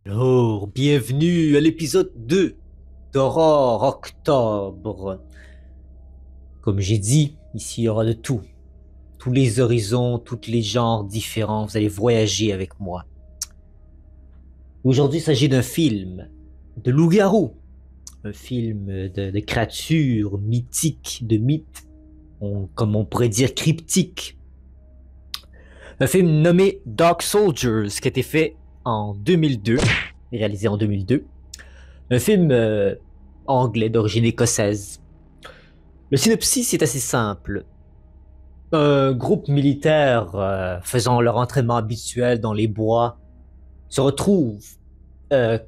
Alors, bienvenue à l'épisode 2 d'Aurore Octobre. Comme j'ai dit, ici il y aura de tout. Tous les horizons, tous les genres différents, vous allez voyager avec moi. Aujourd'hui, il s'agit d'un film de loup-garou, un film de créatures mythiques, de mythes, comme on pourrait dire cryptiques. Un film nommé Dark Soldiers, qui a été fait en 2002, réalisé en 2002. Un film anglais d'origine écossaise. Le synopsis est assez simple. Un groupe militaire faisant leur entraînement habituel dans les bois se retrouve euh,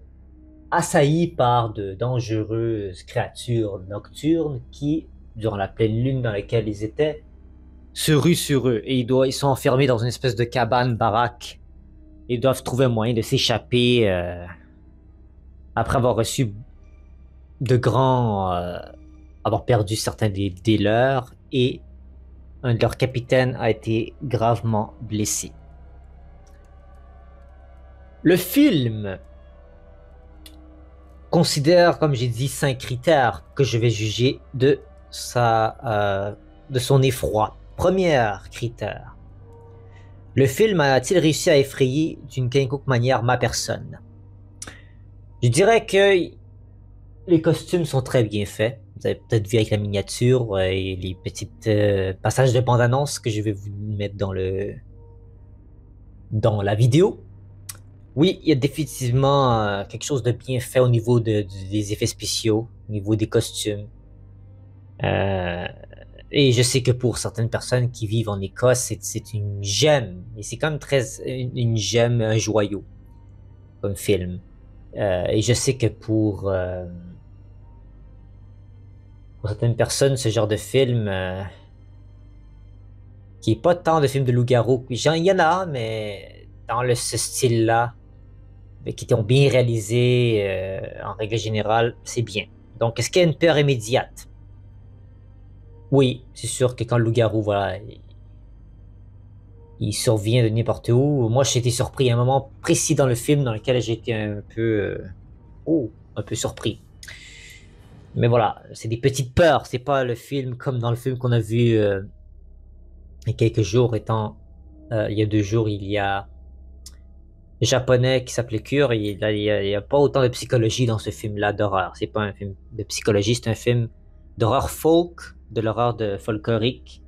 assailli par de dangereuses créatures nocturnes qui, durant la pleine lune dans laquelle ils étaient, se ruent sur eux et ils sont enfermés dans une espèce de cabane baraque. Ils doivent trouver un moyen de s'échapper après avoir reçu de grands... avoir perdu certains des leurs et un de leurs capitaines a été gravement blessé. Le film considère, comme j'ai dit, 5 critères que je vais juger de son effroi. Premier critère. Le film a-t-il réussi à effrayer d'une quelconque manière ma personne? Je dirais que les costumes sont très bien faits. Vous avez peut-être vu avec la miniature et les petits passages de bande-annonce que je vais vous mettre dans la vidéo. Oui, il y a définitivement quelque chose de bien fait au niveau des effets spéciaux, au niveau des costumes. Euh, et je sais que pour certaines personnes qui vivent en Écosse, c'est une gemme. Et c'est quand même une gemme, un joyau, comme film. Et je sais que pour certaines personnes, ce genre de film, qui est pas tant de films de loup-garou, il y en a, mais dans ce style-là, mais qui ont bien réalisé en règle générale, c'est bien. Donc, est-ce qu'il y a une peur immédiate? Oui, c'est sûr que quand le loup-garou, voilà, il survient de n'importe où. Moi, j'ai été surpris à un moment précis dans le film dans lequel j'ai été un peu surpris. Mais voilà, c'est des petites peurs. C'est pas le film comme dans le film qu'on a vu il y a quelques jours, il y a 2 jours, il y a japonais qui s'appelait Cure. Il y a pas autant de psychologie dans ce film-là d'horreur. C'est pas un film de psychologie, c'est un film d'horreur folk, de l'horreur de folklorique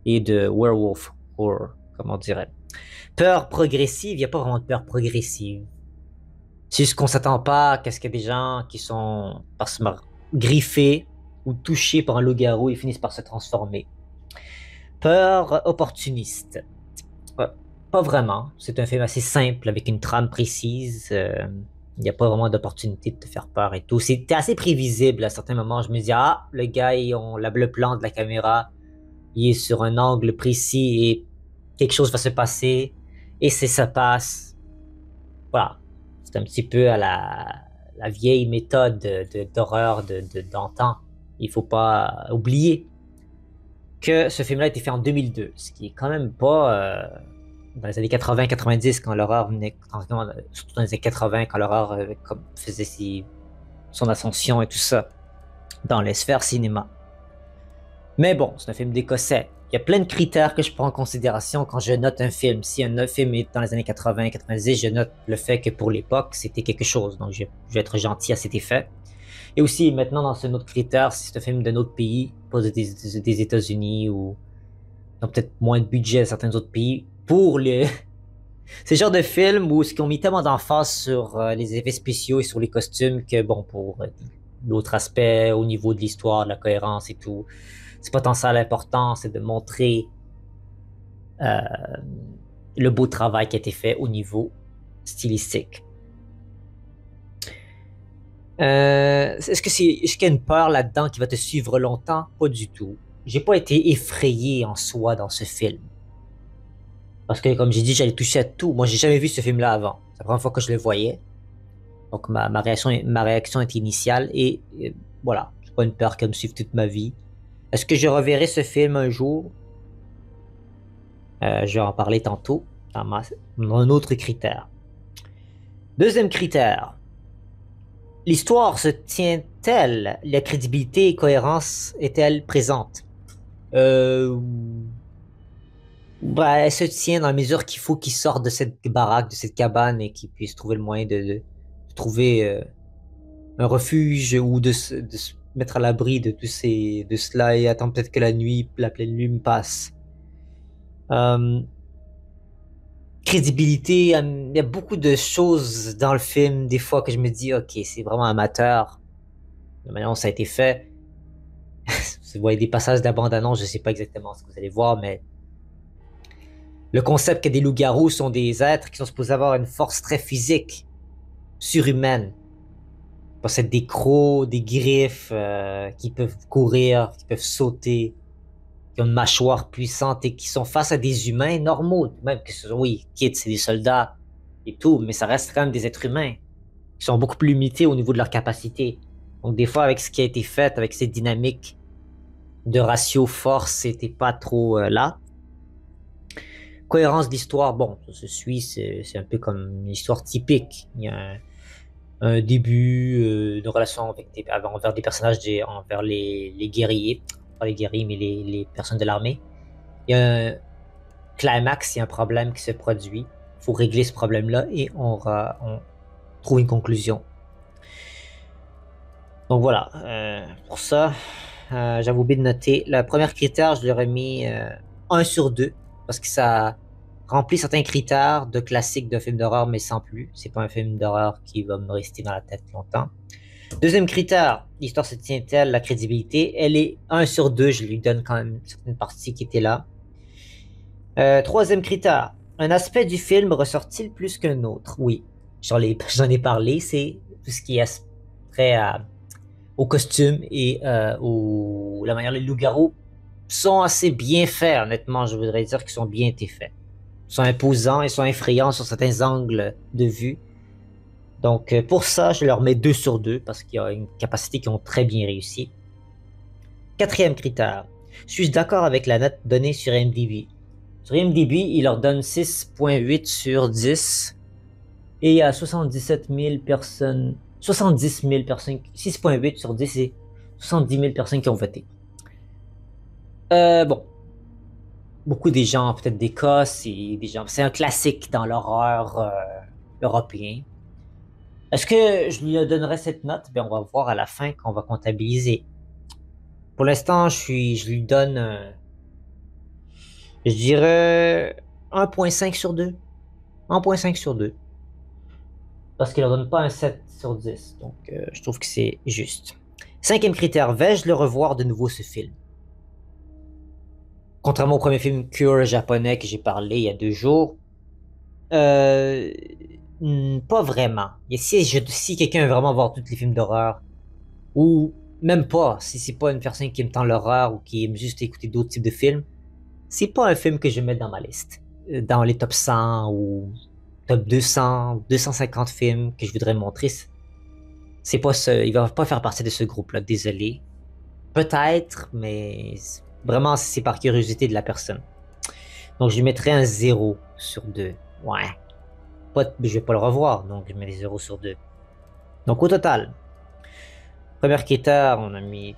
et de werewolf horror, comme on dirait. Peur progressive, il n'y a pas vraiment de peur progressive. C'est juste qu'on s'attend pas qu'à ce qu'il y a des gens qui sont griffés ou touchés par un loup-garou et finissent par se transformer. Peur opportuniste. Euh, Pas vraiment. C'est un film assez simple avec une trame précise. Il n'y a pas vraiment d'opportunité de te faire peur et tout. C'était assez prévisible à certains moments. Je me dis, ah, le gars, le plan de la caméra, il est sur un angle précis et quelque chose va se passer. Et ça passe. Voilà. C'est un petit peu à la vieille méthode d'horreur d'antan. Il faut pas oublier que ce film-là a été fait en 2002, ce qui est quand même pas dans les années 80-90 quand l'horreur venait, surtout dans les années 80 quand l'horreur faisait son ascension et tout ça dans les sphères cinéma. Mais bon, c'est un film d'Écossais. Il y a plein de critères que je prends en considération quand je note un film. Si un film est dans les années 80-90, je note le fait que pour l'époque, c'était quelque chose. Donc je vais être gentil à cet effet. Et aussi, maintenant, dans un autre critère, si c'est un film d'un autre pays, pas des États-Unis ou ils ont peut-être moins de budget à certains autres pays, pour les... C'est le genre de film où ils ont mis tellement d'emphase sur les effets spéciaux et sur les costumes que, bon, pour l'autre aspect, au niveau de l'histoire, de la cohérence et tout, c'est pas tant ça l'important, c'est de montrer euh, le beau travail qui a été fait au niveau stylistique. Est-ce qu'il y a une peur là-dedans qui va te suivre longtemps? Pas du tout. J'ai pas été effrayé en soi dans ce film. Parce que, comme j'ai dit, j'allais toucher à tout. Moi, j'ai jamais vu ce film-là avant. C'est la première fois que je le voyais. Donc, ma réaction était initiale et voilà. C'est pas une peur qui va me suivre toute ma vie. Est-ce que je reverrai ce film un jour? Je vais en parler tantôt dans un autre critère. Deuxième critère. L'histoire se tient-elle? La crédibilité et cohérence est-elle présente? Euh, bah, elle se tient dans la mesure qu'il faut qu'il sorte de cette baraque, de cette cabane et qu'il puisse trouver le moyen de trouver un refuge ou de se mettre à l'abri de de cela et attendre peut-être que la nuit, la pleine lune passe. Euh, Crédibilité, il y a beaucoup de choses dans le film, des fois que je me dis, ok, c'est vraiment amateur, la manière dont ça a été fait. Vous voyez des passages de la bande-annonce, je sais pas exactement ce que vous allez voir, mais le concept que des loups-garous sont des êtres qui sont supposés avoir une force très physique, surhumaine, possèdent des crocs, des griffes, qui peuvent courir, qui peuvent sauter, qui ont une mâchoire puissante et qui sont face à des humains normaux, même que ce soit, oui, kids, c'est des soldats et tout, mais ça reste quand même des êtres humains qui sont beaucoup plus limités au niveau de leur capacité. Donc des fois, avec ce qui a été fait, avec ces dynamiques de ratio force, c'était pas trop là. Cohérence d'histoire, bon, ça se suit, c'est un peu comme une histoire typique. Il y a un début, une relation envers des personnages, envers les guerriers, pas les guerriers, mais les personnes de l'armée. Il y a un climax, il y a un problème qui se produit. Il faut régler ce problème-là et on trouve une conclusion. Donc voilà, pour ça, j'avais oublié de noter. Le premier critère, je l'aurais mis 1 sur 2 parce que ça remplit certains critères de classique d'un film d'horreur, mais sans plus. C'est pas un film d'horreur qui va me rester dans la tête longtemps. Deuxième critère, l'histoire se tient-elle, la crédibilité, elle est 1 sur 2, je lui donne quand même certaines parties qui étaient là. Troisième critère, un aspect du film ressort-il plus qu'un autre? Oui, j'en ai parlé, c'est tout ce qui est trait au costume et la manière les loups-garous sont assez bien faits, honnêtement, je voudrais dire qu'ils sont bien été faits. Ils sont imposants, ils sont effrayants sur certains angles de vue. Donc pour ça, je leur mets 2 sur 2 parce qu'il y a une capacité qui ont très bien réussi. Quatrième critère, suis-je d'accord avec la note donnée sur IMDb? Sur IMDb, il leur donne 6.8 sur 10 et il y a 77 000 personnes, 70 000 personnes, 6.8 sur 10 et 70 000 personnes qui ont voté. Bon, beaucoup des gens, peut-être d'Écosse et des gens, c'est un classique dans l'horreur européen. Est-ce que je lui donnerai cette note? Ben, on va voir à la fin qu'on va comptabiliser. Pour l'instant, je lui donne, je dirais 1.5 sur 2. 1.5 sur 2. Parce qu'il ne donne pas un 7 sur 10. Donc, je trouve que c'est juste. Cinquième critère, vais-je le revoir de nouveau ce film? Contrairement au premier film Cure japonais que j'ai parlé il y a 2 jours, pas vraiment. Et si quelqu'un veut vraiment voir tous les films d'horreur, ou même pas, si c'est pas une personne qui aime tant l'horreur ou qui aime juste écouter d'autres types de films, c'est pas un film que je mets dans ma liste. Dans les top 100 ou top 200, 250 films que je voudrais montrer, c'est pas ça. Il va pas faire partie de ce groupe-là, désolé. Peut-être, mais vraiment, c'est par curiosité de la personne. Donc, je lui mettrais un 0 sur 2. Ouais. Je vais pas le revoir, donc je mets des 0 sur 2. Donc, au total, premier critère, on a mis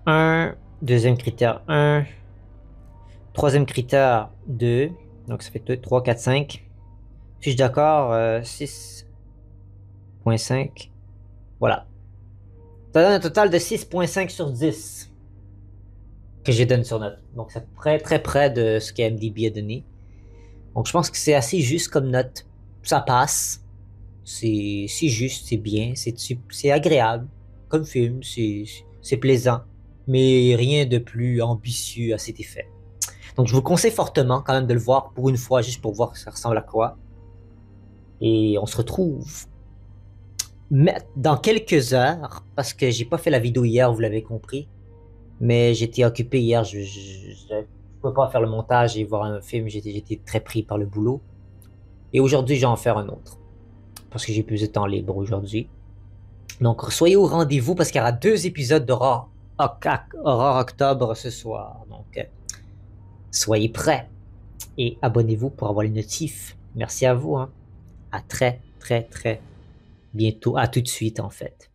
1. Deuxième critère, 1. Troisième critère, 2. Donc, ça fait 2, 3, 4, 5. Suis-je d'accord? 6.5. Voilà. Ça donne un total de 6.5 sur 10 que je donne sur note. Donc, c'est très près de ce qu'MDB a donné. Donc, je pense que c'est assez juste comme note. Ça passe. C'est juste, c'est bien, c'est agréable. Comme film, c'est plaisant. Mais rien de plus ambitieux à cet effet. Donc, je vous conseille fortement quand même de le voir pour une fois, juste pour voir ça ressemble à quoi. Et on se retrouve dans quelques heures, parce que j'ai pas fait la vidéo hier, vous l'avez compris. Mais j'étais occupé hier, je pouvais pas faire le montage et voir un film, j'étais très pris par le boulot. Et aujourd'hui, je vais en faire un autre. Parce que j'ai plus de temps libre aujourd'hui. Donc, soyez au rendez-vous parce qu'il y aura 2 épisodes d'Horror Octobre ce soir. Donc, soyez prêts et abonnez-vous pour avoir les notifs. Merci à vous. Hein. À très très, très bientôt. À tout de suite, en fait.